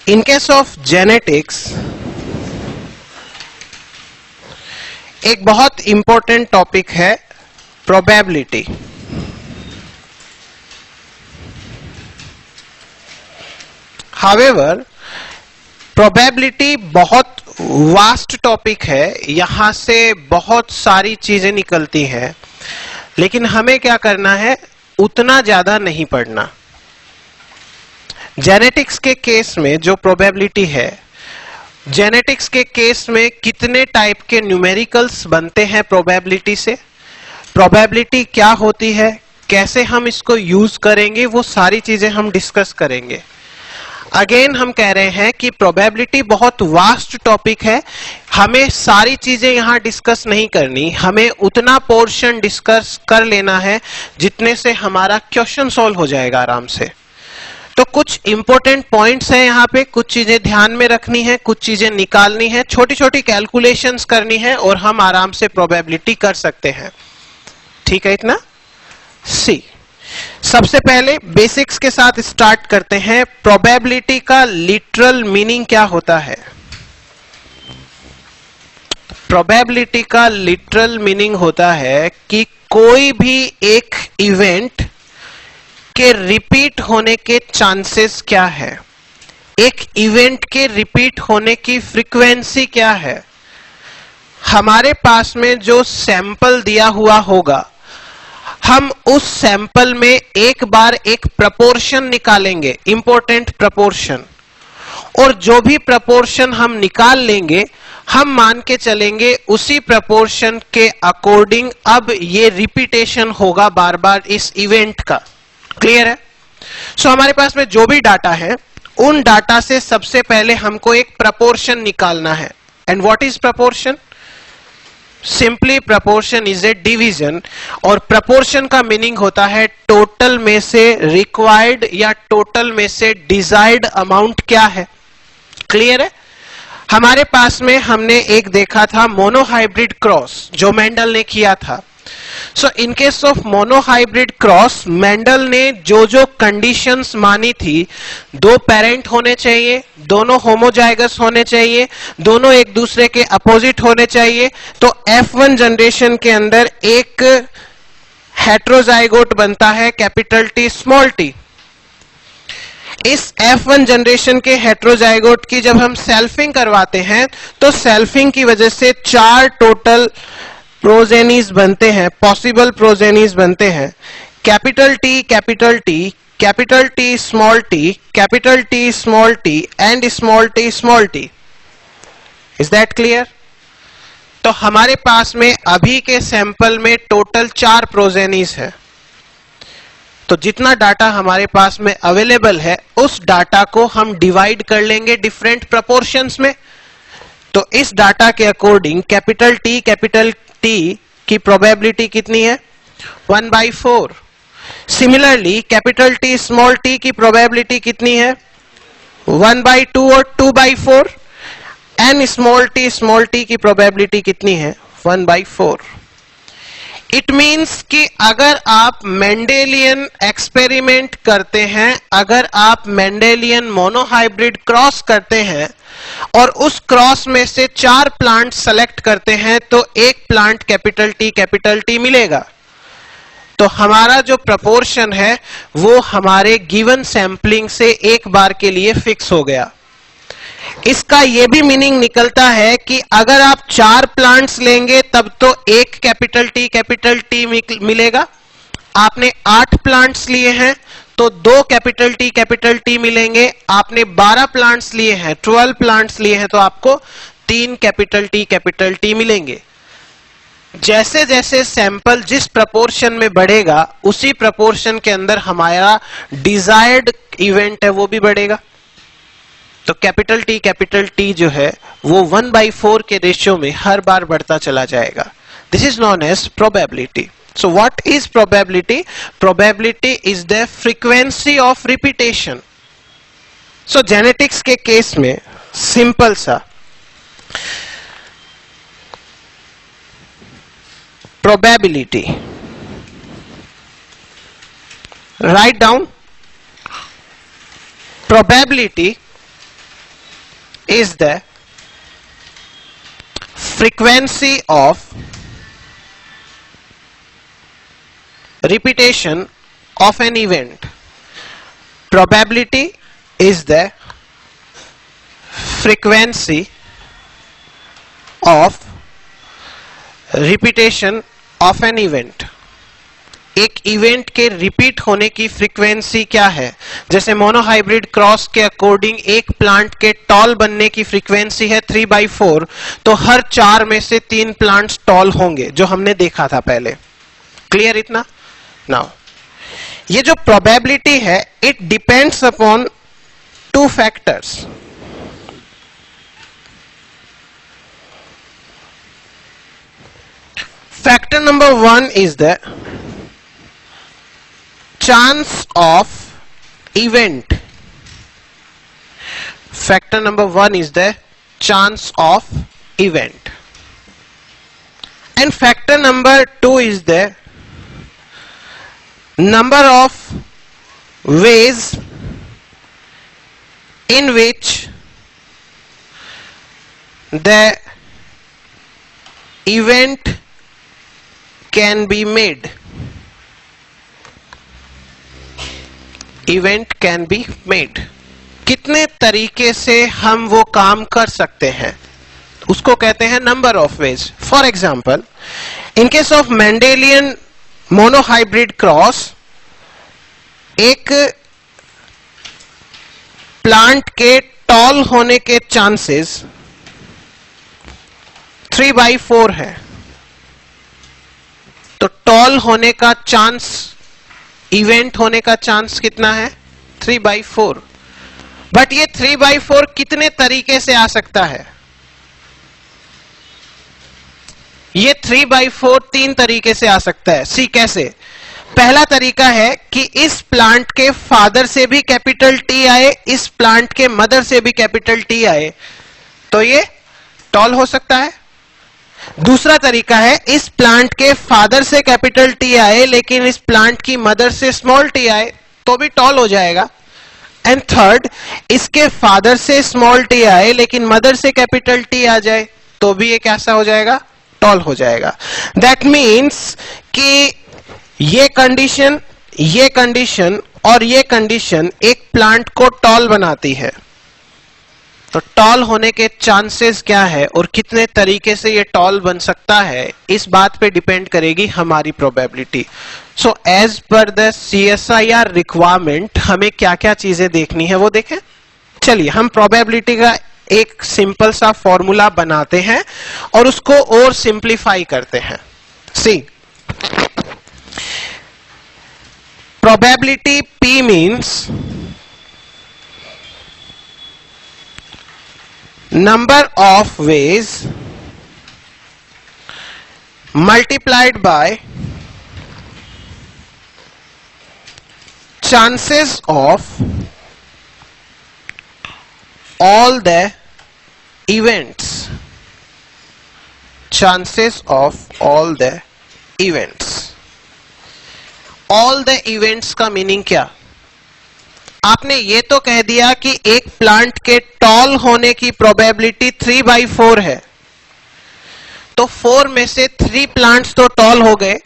In case of genetics, एक बहुत important topic है प्रोबेबिलिटी। हाउएवर प्रोबेबिलिटी बहुत वास्ट टॉपिक है, यहां से बहुत सारी चीजें निकलती हैं, लेकिन हमें क्या करना है, उतना ज्यादा नहीं पढ़ना। जेनेटिक्स के केस में जो प्रोबेबिलिटी है, जेनेटिक्स के केस में कितने टाइप के न्यूमेरिकल्स बनते हैं प्रोबेबिलिटी से, प्रोबेबिलिटी क्या होती है, कैसे हम इसको यूज करेंगे, वो सारी चीजें हम डिस्कस करेंगे। अगेन हम कह रहे हैं कि प्रोबेबिलिटी बहुत वास्ट टॉपिक है, हमें सारी चीजें यहां डिस्कस नहीं करनी, हमें उतना पोर्शन डिस्कस कर लेना है जितने से हमारा क्वेश्चन सॉल्व हो जाएगा आराम से। तो कुछ इंपॉर्टेंट पॉइंट्स हैं यहाँ पे, कुछ चीजें ध्यान में रखनी है, कुछ चीजें निकालनी है, छोटी छोटी कैलकुलेशंस करनी है और हम आराम से प्रोबेबिलिटी कर सकते हैं। ठीक है इतना? सी, सबसे पहले बेसिक्स के साथ स्टार्ट करते हैं। प्रोबेबिलिटी का लिटरल मीनिंग क्या होता है? प्रोबेबिलिटी का लिटरल मीनिंग होता है कि कोई भी एक इवेंट के रिपीट होने के चांसेस क्या है, एक इवेंट के रिपीट होने की फ्रीक्वेंसी क्या है। हमारे पास में जो सैंपल दिया हुआ होगा, हम उस सैंपल में एक बार एक प्रपोर्शन निकालेंगे, इंपॉर्टेंट प्रपोर्शन, और जो भी प्रपोर्शन हम निकाल लेंगे, हम मान के चलेंगे उसी प्रपोर्शन के अकॉर्डिंग अब ये रिपीटेशन होगा बार बार इस इवेंट का। क्लियर है? सो हमारे पास में जो भी डाटा है, उन डाटा से सबसे पहले हमको एक प्रपोर्शन निकालना है। And what is proportion? Simply proportion is A division, और प्रपोर्शन का मीनिंग होता है टोटल में से रिक्वायर्ड या टोटल में से डिजायर्ड अमाउंट क्या है। क्लियर है? हमारे पास में हमने एक देखा था मोनोहाइब्रिड क्रॉस, जो मेंडल ने किया था। So in case of monohybrid cross, Mendel ने जो जो कंडीशंस मानी थी, दो पेरेंट होने चाहिए, दोनों होमोजाइगस होने चाहिए, दोनों एक दूसरे के अपोजिट होने चाहिए, तो F1 जनरेशन के अंदर एक हेट्रोजाइगोट बनता है कैपिटल T स्मॉल t। इस F1 जनरेशन के हेट्रोजाइगोट की जब हम सेल्फिंग करवाते हैं, तो सेल्फिंग की वजह से 4 टोटल प्रोजेनीज बनते हैं, पॉसिबल प्रोजेनीज बनते हैं, capital T, capital T, capital T small t, capital T small t and small t small t। Is that clear? तो हमारे पास में अभी के सैंपल में टोटल 4 प्रोजेनीज है। तो जितना डाटा हमारे पास में अवेलेबल है, उस डाटा को हम डिवाइड कर लेंगे डिफरेंट प्रपोर्शंस में। तो इस डाटा के अकॉर्डिंग कैपिटल T की प्रोबेबिलिटी कितनी है? 1/4। Similarly capital T small t की प्रोबेबिलिटी कितनी है? 1/2 और 2/4। एंड स्मॉल t की प्रोबेबिलिटी कितनी है? 1/4। इट मीन्स कि अगर आप मेंडेलियन एक्सपेरिमेंट करते हैं, अगर आप मेंडेलियन मोनोहाइब्रिड क्रॉस करते हैं और उस क्रॉस में से 4 प्लांट सेलेक्ट करते हैं, तो एक प्लांट कैपिटल T मिलेगा। तो हमारा जो प्रपोर्शन है वो हमारे गिवन सैंपलिंग से एक बार के लिए फिक्स हो गया। इसका यह भी मीनिंग निकलता है कि अगर आप 4 प्लांट्स लेंगे तब तो एक कैपिटल T मिलेगा। आपने 8 प्लांट्स लिए हैं तो 2 कैपिटल T मिलेंगे। आपने 12 प्लांट्स लिए हैं, 12 प्लांट्स लिए हैं, तो आपको 3 कैपिटल T मिलेंगे। जैसे जैसे सैंपल जिस प्रपोर्शन में बढ़ेगा, उसी प्रपोर्शन के अंदर हमारा डिजायर्ड इवेंट है वो भी बढ़ेगा। तो कैपिटल T जो है वो 1/4 के रेशियो में हर बार बढ़ता चला जाएगा। This is known as probability. So what is probability? Probability is the frequency of repetition. So genetics के केस में सिंपल सा probability, write down probability is the frequency of repetition of an event. Probability is the frequency of repetition of an event. एक event के repeat होने की frequency क्या है? जैसे मोनोहाइब्रिड क्रॉस के अकॉर्डिंग एक प्लांट के टॉल बनने की फ्रीक्वेंसी है 3/4, तो हर 4 में से 3 प्लांट्स टॉल होंगे, जो हमने देखा था पहले. क्लियर इतना? नाउ ये जो प्रोबेबिलिटी है, it depends upon 2 factors. Factor number 1 is the chance of event. Factor number 1 is the chance of event, and factor number 2 is the number of ways in which the event can be made. Event can be made. कितने तरीके से हम वो काम कर सकते हैं, उसको कहते हैं number of veg. For example, in case of Mendelian monohybrid cross, एक प्लांट के टॉल होने के चांसेस 3/4 है. तो टॉल होने का चांस, इवेंट होने का चांस कितना है? 3/4. बट ये 3/4 कितने तरीके से आ सकता है? ये 3/4 3 तरीके से आ सकता है. सी कैसे? पहला तरीका है कि इस प्लांट के फादर से भी कैपिटल टी आए, इस प्लांट के मदर से भी कैपिटल टी आए, तो ये टॉल हो सकता है. दूसरा तरीका है, इस प्लांट के फादर से कैपिटल टी आए लेकिन इस प्लांट की मदर से स्मॉल टी आए, तो भी टॉल हो जाएगा. एंड थर्ड, इसके फादर से स्मॉल टी आए लेकिन मदर से कैपिटल टी आ जाए, तो भी ये कैसा हो जाएगा? टॉल हो जाएगा. दैट मीन्स कि ये कंडीशन और ये कंडीशन एक प्लांट को टॉल बनाती है. तो टॉल होने के चांसेस क्या है और कितने तरीके से ये टॉल बन सकता है, इस बात पे डिपेंड करेगी हमारी probability. So as per the CSIR requirement हमें क्या क्या चीजें देखनी है वो देखें. चलिए हम प्रोबेबिलिटी का एक सिंपल सा फॉर्मूला बनाते हैं और उसको और सिंप्लीफाई करते हैं. See, probability P means number of ways multiplied by chances of all the events. Chances of all the events. All the events का मीनिंग क्या? आपने ये तो कह दिया कि एक प्लांट के टॉल होने की प्रोबेबिलिटी 3/4 है, तो 4 में से 3 प्लांट्स तो टॉल हो गए,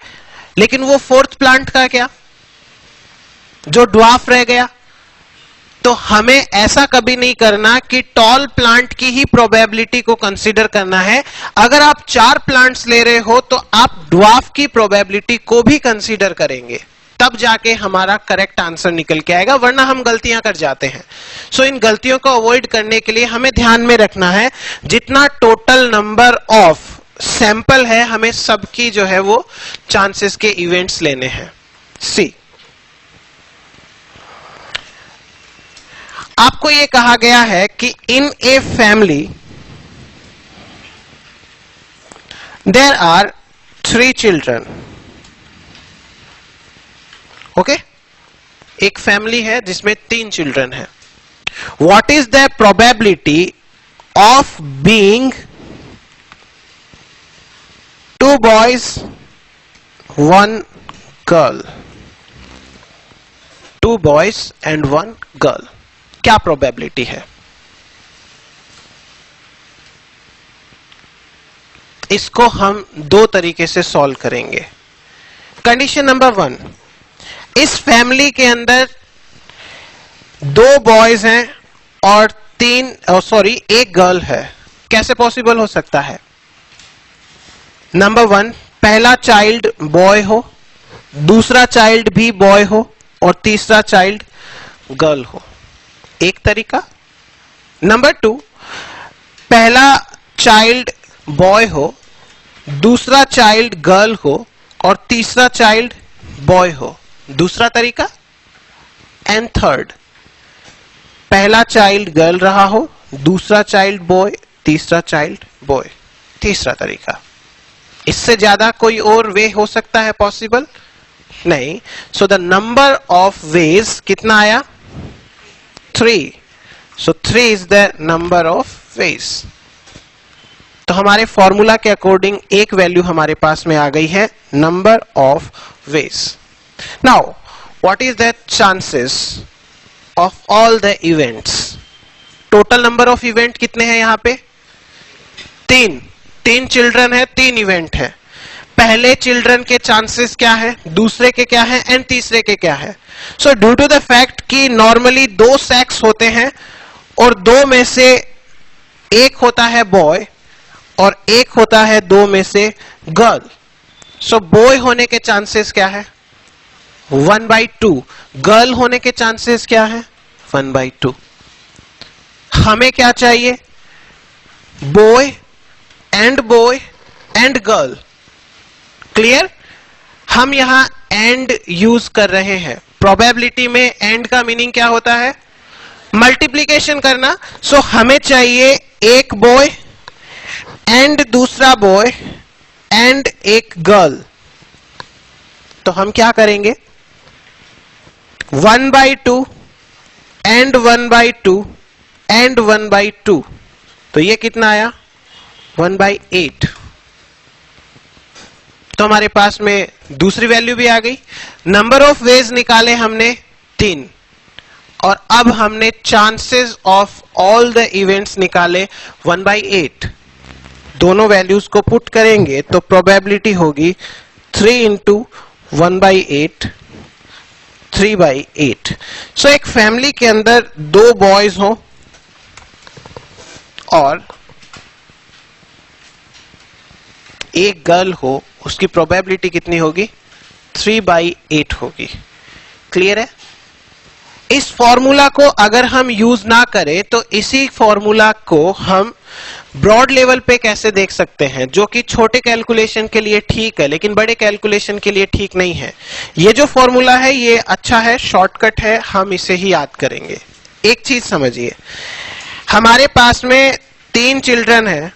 लेकिन वो 4th प्लांट का क्या, जो ड्वार्फ रह गया? तो हमें ऐसा कभी नहीं करना कि टॉल प्लांट की ही प्रोबेबिलिटी को कंसीडर करना है. अगर आप 4 प्लांट्स ले रहे हो तो आप ड्वार्फ की प्रोबेबिलिटी को भी कंसीडर करेंगे, तब जाके हमारा करेक्ट आंसर निकल के आएगा, वरना हम गलतियां कर जाते हैं. सो इन गलतियों को अवॉइड करने के लिए हमें ध्यान में रखना है, जितना टोटल नंबर ऑफ सैंपल है, हमें सबकी जो है वो चांसेस के इवेंट्स लेने हैं. सी, आपको ये कहा गया है कि in a family there are 3 children. Okay, एक फैमिली है जिसमें 3 चिल्ड्रन है. What is the probability of being 2 boys 1 girl? 2 boys and 1 girl, क्या प्रोबेबिलिटी है? इसको हम दो तरीके से सॉल्व करेंगे। कंडीशन नंबर 1, इस फैमिली के अंदर 2 बॉयज हैं और एक गर्ल है। कैसे पॉसिबल हो सकता है? नंबर 1, पहला चाइल्ड बॉय हो, दूसरा चाइल्ड भी बॉय हो और तीसरा चाइल्ड गर्ल हो, एक तरीका। नंबर 2, पहला चाइल्ड बॉय हो, दूसरा चाइल्ड गर्ल हो और तीसरा चाइल्ड बॉय हो, दूसरा तरीका। एंड थर्ड, पहला चाइल्ड गर्ल रहा हो, दूसरा चाइल्ड बॉय, तीसरा चाइल्ड बॉय, तीसरा तरीका। इससे ज्यादा कोई और वे हो सकता है पॉसिबल? नहीं। So the number of veg कितना आया? 3। सो 3 is the number of veg. तो हमारे फॉर्मूला के अकॉर्डिंग एक वैल्यू हमारे पास में आ गई है, number of veg. Now what is the chances of all the events? Total number of event कितने हैं यहाँ पे? 3 चिल्ड्रन है, 3 इवेंट है। पहले चिल्ड्रन के चांसेस क्या है, दूसरे के क्या है एंड तीसरे के क्या है? So due to the fact कि नॉर्मली 2 सेक्स होते हैं और 2 में से एक होता है बॉय और एक होता है 2 में से गर्ल। सो बॉय होने के चांसेस क्या है? 1/2। गर्ल होने के चांसेस क्या है? 1/2। हमें क्या चाहिए? Boy and girl. क्लियर? हम यहां एंड यूज कर रहे हैं। प्रोबेबिलिटी में एंड का मीनिंग क्या होता है? मल्टीप्लीकेशन करना। सो हमें चाहिए एक बॉय एंड दूसरा बॉय एंड एक गर्ल। तो हम क्या करेंगे? 1/2 एंड 1/2 एंड 1/2। तो ये कितना आया? 1/8। तो हमारे पास में दूसरी वैल्यू भी आ गई। नंबर ऑफ वेज निकाले हमने 3 और अब हमने chances of all the events निकाले 1/8। दोनों वैल्यूज को पुट करेंगे तो प्रोबेबिलिटी होगी 3 × 1/8, 3/8। सो एक फैमिली के अंदर 2 बॉयज हो और एक गर्ल हो, उसकी प्रोबेबिलिटी कितनी होगी? 3/8 होगी। क्लियर है? इस फॉर्मूला को अगर हम यूज ना करें तो इसी फॉर्मूला को हम ब्रॉड लेवल पे कैसे देख सकते हैं, जो कि छोटे कैलकुलेशन के लिए ठीक है लेकिन बड़े कैलकुलेशन के लिए ठीक नहीं है। ये जो फॉर्मूला है ये अच्छा है, शॉर्टकट है, हम इसे ही याद करेंगे। एक चीज समझिए, हमारे पास में 3 चिल्ड्रन है,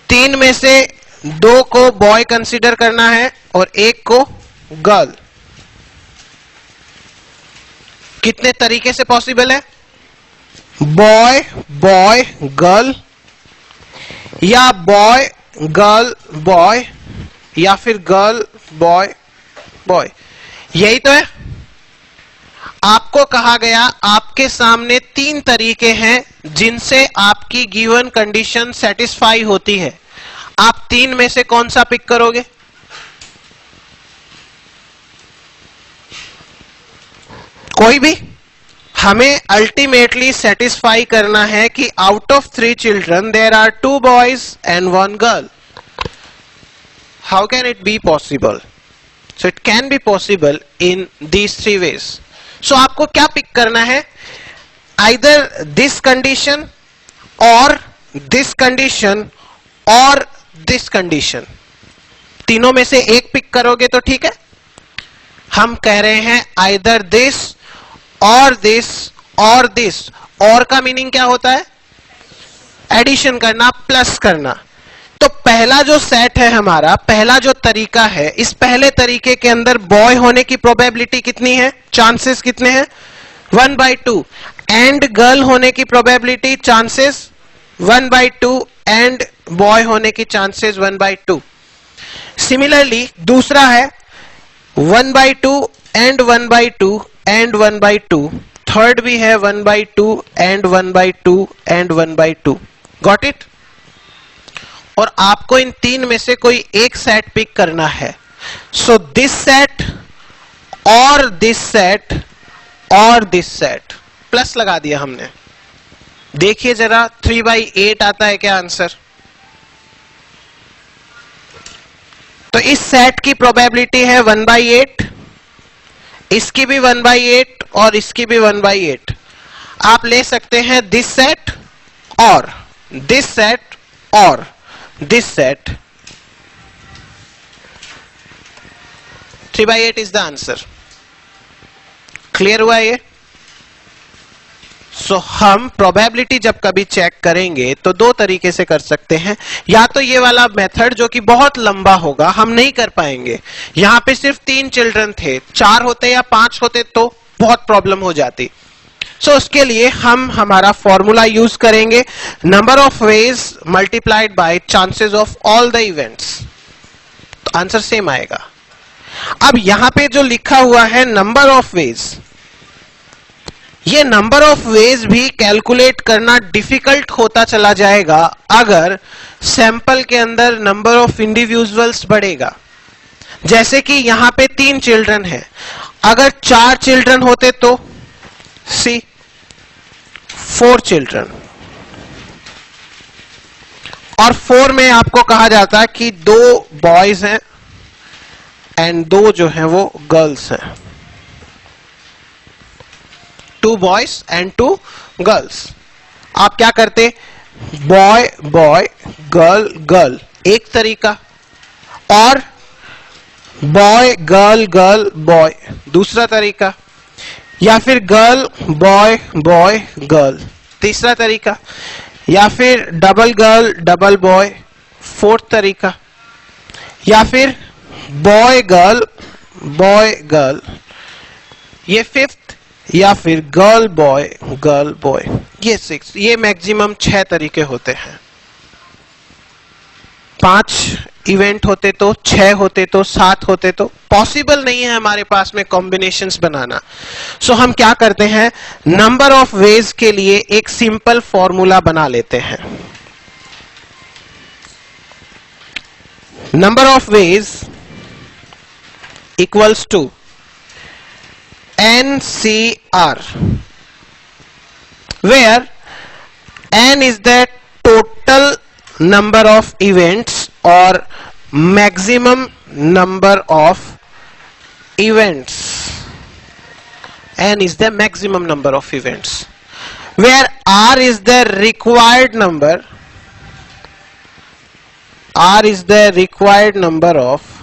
3 में से 2 को बॉय कंसीडर करना है और 1 को गर्ल। कितने तरीके से पॉसिबल है? बॉय बॉय गर्ल, या बॉय गर्ल बॉय, या फिर गर्ल बॉय बॉय। यही तो है। आपको कहा गया आपके सामने 3 तरीके हैं जिनसे आपकी गिवन कंडीशन सेटिस्फाई होती है। आप 3 में से कौन सा पिक करोगे? कोई भी। हमें अल्टीमेटली सेटिस्फाई करना है कि out of 3 children there are 2 boys and 1 girl. How can it be possible? So it can be possible in these 3 ways. So आपको क्या पिक करना है? आइदर दिस कंडीशन और दिस कंडीशन और दिस कंडीशन। तीनों में से एक पिक करोगे तो ठीक है। हम कह रहे हैं आइदर दिस और दिस और दिस। और का मीनिंग क्या होता है? एडिशन करना, प्लस करना। तो पहला जो सेट है हमारा, पहला जो तरीका है, इस पहले तरीके के अंदर बॉय होने की प्रोबेबिलिटी कितनी है? चांसेस कितने हैं? 1/2। एंड गर्ल होने की प्रोबेबिलिटी, चांसेस 1/2 एंड बॉय होने की चांसेस 1/2। सिमिलरली दूसरा है 1/2 एंड 1/2 एंड 1/2। थर्ड भी है 1/2 एंड 1/2 एंड 1/2। Got it? और आपको इन तीन में से कोई एक सेट पिक करना है. सो दिस सेट और दिस सेट और दिस सेट, प्लस लगा दिया हमने. देखिए जरा 3/8 आता है क्या आंसर? तो इस सेट की प्रोबेबिलिटी है 1/8, इसकी भी 1/8 और इसकी भी 1/8. आप ले सकते हैं दिस सेट और दिस सेट और this set. 3/8 is the answer. Clear हुआ ये? सो हम प्रोबेबिलिटी जब कभी चेक करेंगे तो दो तरीके से कर सकते हैं. या तो ये वाला मेथड जो कि बहुत लंबा होगा, हम नहीं कर पाएंगे. यहां पे सिर्फ 3 चिल्ड्रन थे, 4 होते या 5 होते तो बहुत प्रॉब्लम हो जाती. सो उसके लिए हम हमारा फॉर्मूला यूज करेंगे, number of veg multiplied by chances of all the events. तो आंसर सेम आएगा. अब यहां पे जो लिखा हुआ है नंबर ऑफ वेज, ये नंबर ऑफ वेज भी कैलकुलेट करना डिफिकल्ट होता चला जाएगा अगर सैंपल के अंदर नंबर ऑफ इंडिविजुअल्स बढ़ेगा. जैसे कि यहां पे 3 चिल्ड्रन है, अगर 4 चिल्ड्रन होते तो सी 4 चिल्ड्रन, और 4 में आपको कहा जाता है कि 2 बॉयज हैं एंड 2 जो है वो गर्ल्स हैं. 2 बॉयज एंड 2 गर्ल्स. आप क्या करते? बॉय बॉय गर्ल गर्ल एक तरीका, और बॉय गर्ल गर्ल बॉय दूसरा तरीका, या फिर गर्ल बॉय बॉय गर्ल तीसरा तरीका, या फिर double girl double boy fourth तरीका, या फिर बॉय गर्ल ये फिफ्थ, या फिर गर्ल बॉय ये 6. ये मैक्सिमम 6 तरीके होते हैं. 5 इवेंट होते तो, 6 होते तो, 7 होते तो पॉसिबल नहीं है हमारे पास में कॉम्बिनेशंस बनाना. सो हम क्या करते हैं, नंबर ऑफ वेज के लिए एक सिंपल फॉर्मूला बना लेते हैं. Number of ways equals to NCR, where N is the total number of events or maximum number of events. N is the maximum number of events, where R is the required number. R is the required number of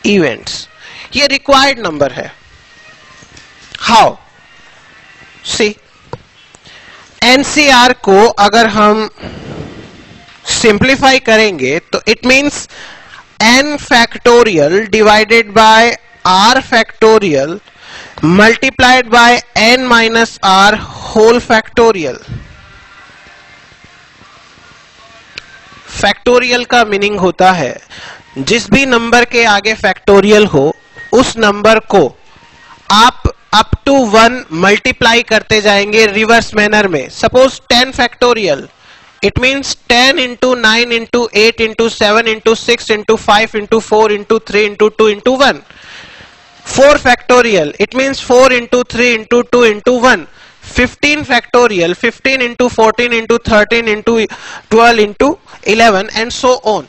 events. ये required number है. How? See, NCR को अगर हम simplify करेंगे तो it means n factorial divided by r factorial multiplied by n minus r whole factorial. Factorial का meaning होता है जिस भी नंबर के आगे फैक्टोरियल हो उस नंबर को आप अप टू 1 मल्टीप्लाई करते जाएंगे रिवर्स मैनर में. Suppose 10 factorial, it means 10 into 9 into 8 into 7 into 6 into 5 into 4 into 3 into 2 into 1. 4 factorial, it means 4 into 3 into 2 into 1. 15 factorial, 15 into 14 into 13 into 12 into 11 and so on.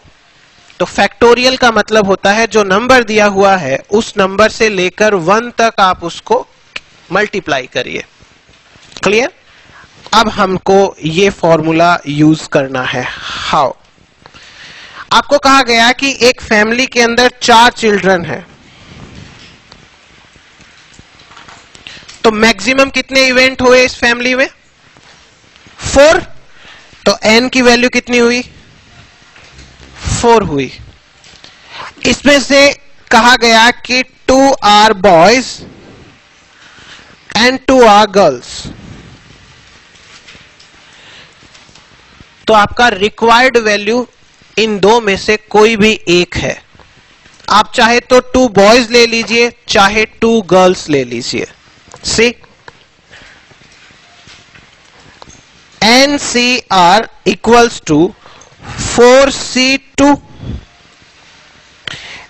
तो factorial का मतलब होता है जो number दिया हुआ है उस नंबर से लेकर 1 तक आप उसको मल्टीप्लाई करिए. क्लियर? अब हमको ये फॉर्मूला यूज करना है. हाउ? आपको कहा गया कि एक फैमिली के अंदर 4 चिल्ड्रन है, तो मैक्सिमम कितने इवेंट हुए इस फैमिली में? 4. तो n की वैल्यू कितनी हुई? 4 हुई. इसमें से कहा गया कि 2 are boys and 2 are girls. तो आपका रिक्वायर्ड वैल्यू इन दो में से कोई भी एक है. आप चाहे तो 2 बॉयज ले लीजिए, चाहे 2 गर्ल्स ले लीजिए. सी, NCR equals to 4C2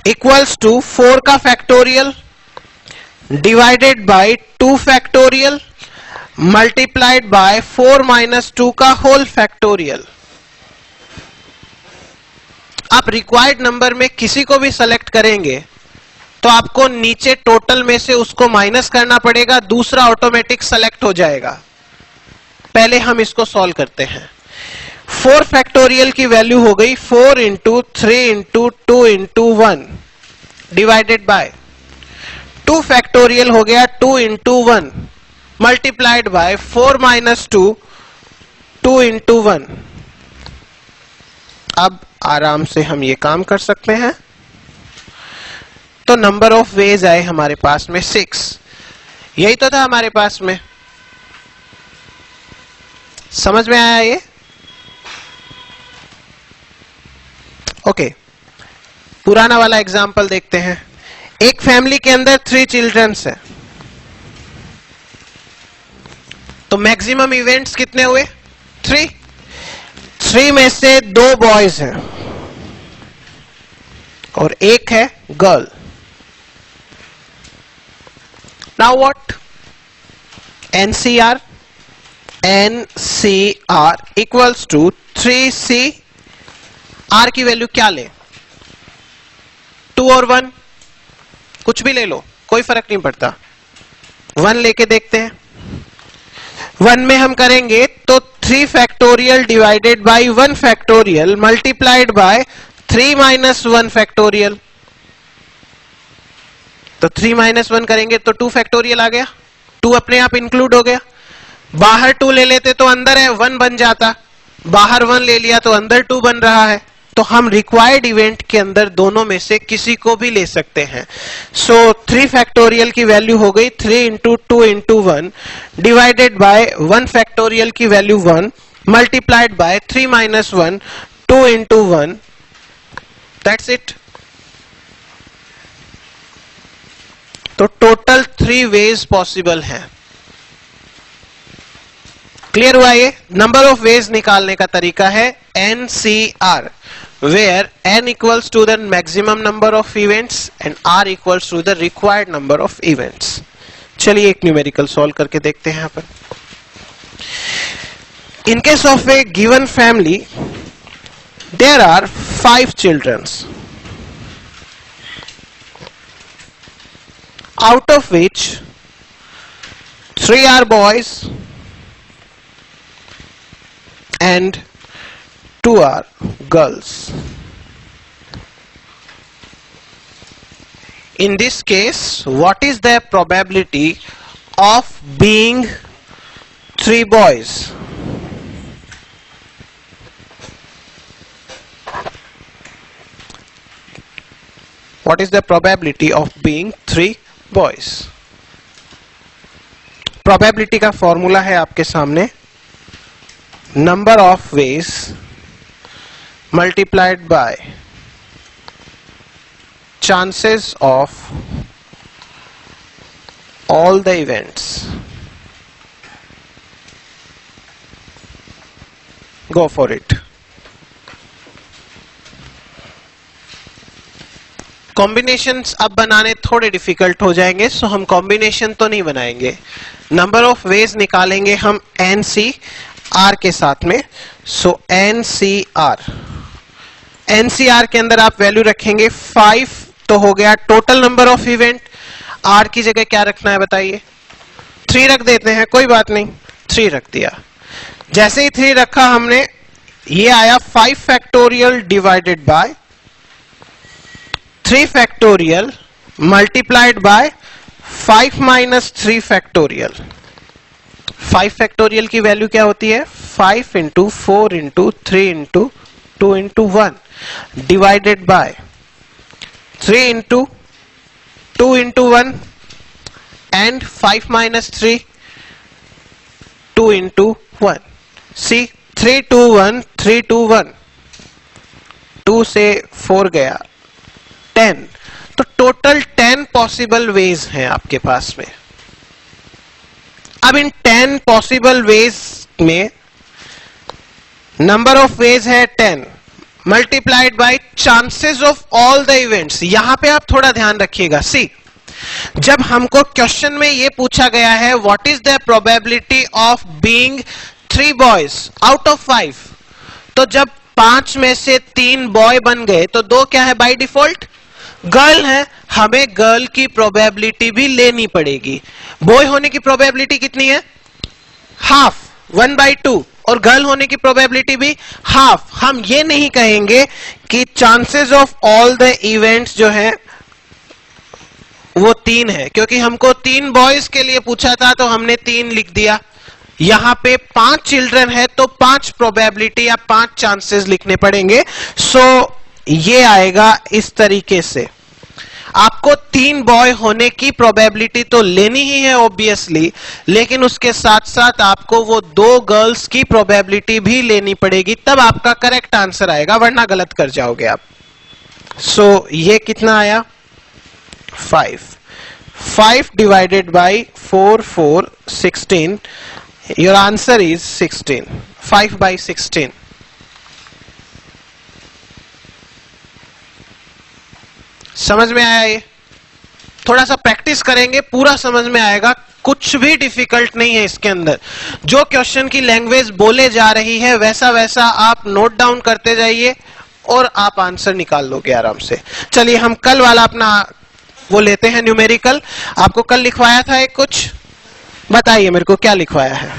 equals to 4 का factorial divided bye 2 factorial multiplied bye 4 minus 2 का होल फैक्टोरियल। आप रिक्वायर्ड नंबर में किसी को भी सेलेक्ट करेंगे तो आपको नीचे टोटल में से उसको माइनस करना पड़ेगा, दूसरा ऑटोमेटिक सेलेक्ट हो जाएगा। पहले हम इसको सॉल्व करते हैं। 4 फैक्टोरियल की वैल्यू हो गई 4 into 3 into 2 into 1 divided bye 2 factorial हो गया 2 into 1 multiplied bye 4 minus 2 2 into 1। अब आराम से हम ये काम कर सकते हैं। तो नंबर ऑफ वेज आए हमारे पास में 6। यही तो था हमारे पास में। समझ में आया ये? ओके, पुराना वाला एग्जाम्पल देखते हैं। एक फैमिली के अंदर 3 चिल्ड्रंस है, तो मैक्सिमम इवेंट्स कितने हुए? 3। 3 में से 2 बॉयज हैं और 1 है girl. Now what? NCR equals to 3C। R की वैल्यू क्या ले? 2 और 1, कुछ भी ले लो, कोई फर्क नहीं पड़ता। 1 लेके देखते हैं। 1 में हम करेंगे तो 3 factorial divided by 1 factorial multiplied by 3 minus 1 factorial. तो 3 माइनस 1 करेंगे तो 2 फैक्टोरियल आ गया। 2 अपने आप इंक्लूड हो गया। बाहर 2 ले लेते तो अंदर है 1 बन जाता, बाहर 1 ले लिया तो अंदर 2 बन रहा है। तो हम रिक्वायर्ड इवेंट के अंदर दोनों में से किसी को भी ले सकते हैं। सो 3 फैक्टोरियल की वैल्यू हो गई 3 into 2 into 1 divided by 1 factorial की value 1 multiplied by 3 minus 1 2 into 1। That's it. तो टोटल 3 वेज पॉसिबल हैं। क्लियर हुआ? ये नंबर ऑफ वेज निकालने का तरीका है NCR, where n equals to the maximum number of events and R equals to the required number of events। चलिए एक न्यूमेरिकल सॉल्व करके देखते हैं। यहाँ पर in case of a given family there are 5 children, out of which 3 are boys and 2 are girls. In this case, what is the probability of being 3 boys? What is the probability of being 3 boys? Probability का formula है आपके सामने, number of ways multiplied by chances of all the events. Go for it. Combinations अब बनाने थोड़े difficult हो जाएंगे, सो हम कॉम्बिनेशन तो नहीं बनाएंगे। नंबर ऑफ वेज निकालेंगे हम NCR के साथ में। सो NCR के अंदर आप वैल्यू रखेंगे 5, तो हो गया total number of event. R की जगह क्या रखना है बताइए? 3 रख देते हैं, कोई बात नहीं, 3 रख दिया। जैसे ही 3 रखा हमने, ये आया 5 factorial divided by 3 factorial multiplied by 5 minus 3 factorial. 5 factorial की वैल्यू क्या होती है? 5 into 4 into 3 into 2 into 1 divided by 3 into 2 into 1 and 5 minus 3 2 into 1। See 3 2 1 3 2 1, 2 से 4 गया 10। तो टोटल 10 पॉसिबल वेज हैं आपके पास में। अब इन 10 पॉसिबल वेज में नंबर ऑफ वेज है 10 multiplied by chances of all the events. यहां पे आप थोड़ा ध्यान रखिएगा। सी, जब हमको क्वेश्चन में ये पूछा गया है what is the probability of being 3 boys out of 5, तो जब 5 में से 3 बॉय बन गए तो 2 क्या है बाय डिफॉल्ट गर्ल है। हमें गर्ल की प्रोबेबिलिटी भी लेनी पड़ेगी। बॉय होने की प्रोबेबिलिटी कितनी है? हाफ, 1/2, और गर्ल होने की प्रोबेबिलिटी भी हाफ। हम ये नहीं कहेंगे कि chances of all the events जो है वो 3 है, क्योंकि हमको 3 बॉयज के लिए पूछा था तो हमने 3 लिख दिया। यहां पे 5 चिल्ड्रन है तो 5 प्रोबेबिलिटी या 5 चांसेस लिखने पड़ेंगे। सो ये आएगा इस तरीके से। आपको 3 बॉय होने की प्रोबेबिलिटी तो लेनी ही है ऑब्वियसली, लेकिन उसके साथ साथ आपको वो 2 गर्ल्स की प्रोबेबिलिटी भी लेनी पड़ेगी, तब आपका करेक्ट आंसर आएगा, वरना गलत कर जाओगे आप। सो ये कितना आया? 5 divided by 4, 16. Your answer is 16. 5/16. समझ में आया? ये थोड़ा सा प्रैक्टिस करेंगे पूरा समझ में आएगा। कुछ भी डिफिकल्ट नहीं है इसके अंदर। जो क्वेश्चन की लैंग्वेज बोले जा रही है वैसा वैसा आप नोट डाउन करते जाइए और आप आंसर निकाल लोगे आराम से। चलिए हम कल वाला अपना वो लेते हैं न्यूमेरिकल। आपको कल लिखवाया था एक, कुछ बताइए मेरे को क्या लिखवाया है।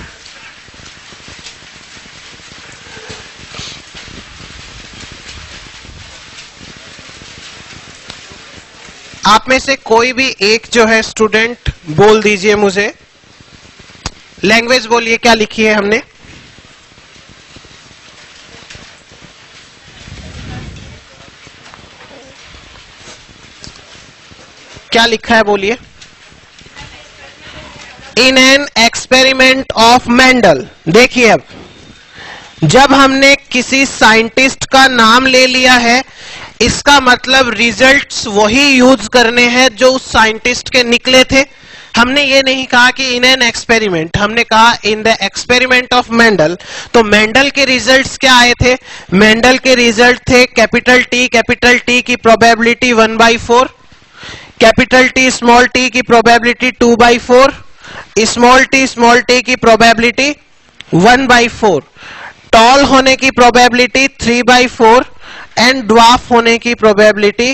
आप में से कोई भी एक जो है स्टूडेंट बोल दीजिए मुझे, लैंग्वेज बोलिए क्या लिखी है हमने। क्या लिखा है बोलिए। In an experiment of Mendel. देखिए अब जब हमने किसी साइंटिस्ट का नाम ले लिया है, इसका मतलब रिजल्ट्स वही यूज करने हैं जो उस साइंटिस्ट के निकले थे। हमने ये नहीं कहा कि इन एन एक्सपेरिमेंट, हमने कहा in the experiment of Mendel. तो मेंडल के रिजल्ट्स क्या आए थे? मेंडल के रिजल्ट थे कैपिटल टी की probability 1/4, capital T small T की प्रोबेबिलिटी 2/4, स्मॉल टी की प्रोबेबिलिटी 1/4, टॉल होने की प्रोबेबिलिटी 3/4 एंड ड्वार्फ होने की प्रोबेबिलिटी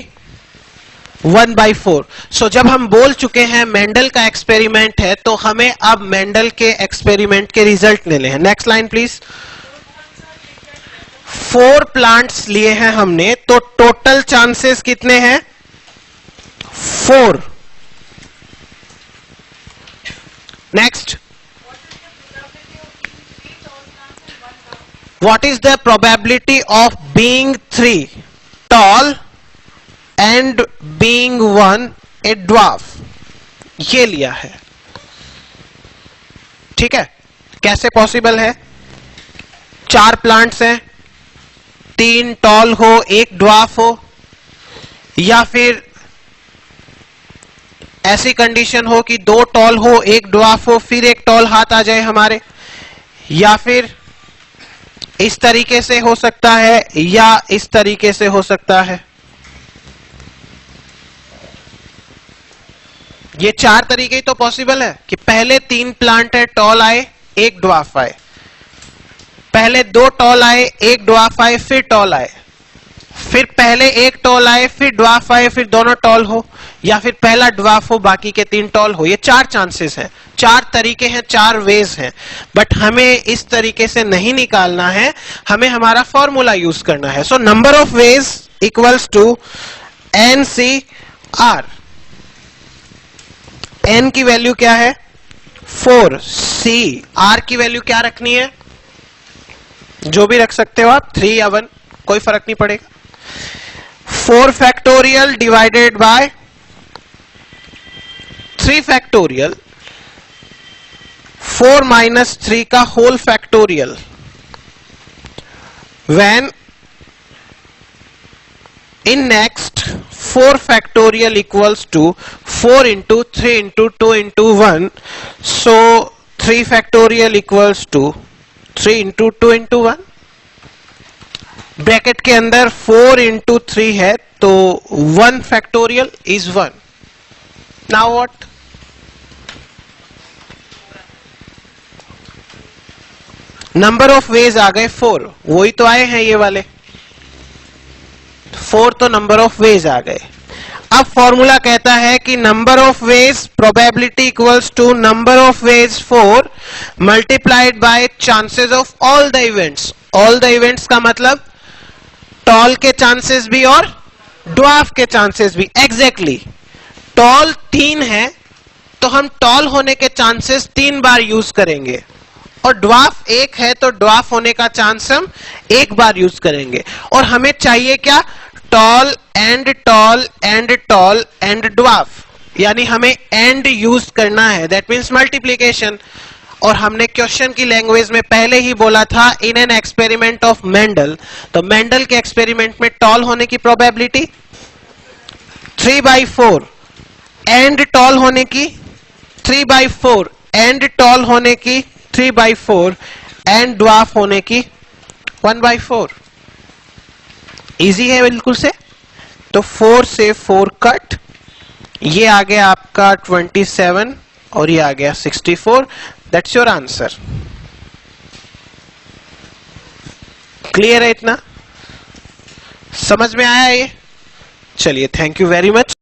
1/4। सो जब हम बोल चुके हैं मेंडल का एक्सपेरिमेंट है तो हमें अब मेंडल के एक्सपेरिमेंट के रिजल्ट लेने हैं। Next line please. 4 प्लांट्स लिए हैं हमने, तो टोटल चांसेस कितने हैं? 4। Next, what is the probability of being 3 tall and being 1 a dwarf? ये लिया है, ठीक है। कैसे पॉसिबल है? 4 प्लांट्स हैं, 3 टॉल हो 1 ड्वार्फ हो, या फिर ऐसी कंडीशन हो कि 2 टॉल हो 1 ड्वार्फ हो फिर 1 टॉल हाथ आ जाए हमारे, या फिर इस तरीके से हो सकता है या इस तरीके से हो सकता है। ये 4 तरीके ही तो पॉसिबल है कि पहले 3 प्लांट है, टॉल आए 1 ड्वार्फ आए, पहले 2 टॉल आए 1 ड्वार्फ आए फिर टॉल आए, फिर पहले 1 टॉल आए फिर ड्वार्फ आए फिर दोनों टॉल हो, या फिर पहला ड्वार्फ हो बाकी के 3 टॉल हो। ये 4 चांसेस हैं, 4 तरीके हैं, 4 वेज हैं। बट हमें इस तरीके से नहीं निकालना है, हमें हमारा फॉर्मूला यूज करना है। So number of ways equals to NCR। N की वैल्यू क्या है? 4, C, R की वैल्यू क्या रखनी है? जो भी रख सकते हो आप, 3 या 1 कोई फर्क नहीं पड़ेगा। 4 factorial divided by 3 factorial, 4 minus 3 का whole factorial, when in next 4 factorial equals to 4 into 3 into 2 into 1, so 3 factorial equals to 3 into 2 into 1, bracket के अंदर 4 into 3 है तो 1 factorial is 1. Now what? Number of ways आ गए 4, वही तो आए हैं ये वाले 4, तो नंबर ऑफ वेज आ गए. अब फॉर्मूला कहता है कि number of ways probability equals to number of ways 4 multiplied by chances of all the events. All the events का मतलब टॉल के चांसेस भी और ड्वार्फ के चांसेस भी. एग्जैक्टली टॉल 3 है तो हम टॉल होने के चांसेस 3 बार यूज करेंगे, और ड्वार्फ 1 है तो ड्वार्फ होने का चांस हम 1 बार यूज करेंगे. और हमें चाहिए क्या? Tall and tall and tall and dwarf, यानी हमें एंड यूज करना है, दैट मीन्स मल्टीप्लीकेशन. और हमने क्वेश्चन की लैंग्वेज में पहले ही बोला था in an experiment of Mendel, तो मेंडल के एक्सपेरिमेंट में टॉल होने की प्रोबेबिलिटी 3/4 एंड टॉल होने की 3/4 एंड टॉल होने की 3/4 एंड ड्वार्फ होने की 1/4. इजी है बिल्कुल से. तो 4 से 4 कट, ये आ गया आपका 27 और ये आ गया 64. That's your answer. क्लियर है? इतना समझ में आया ये? चलिए, थैंक यू वेरी मच.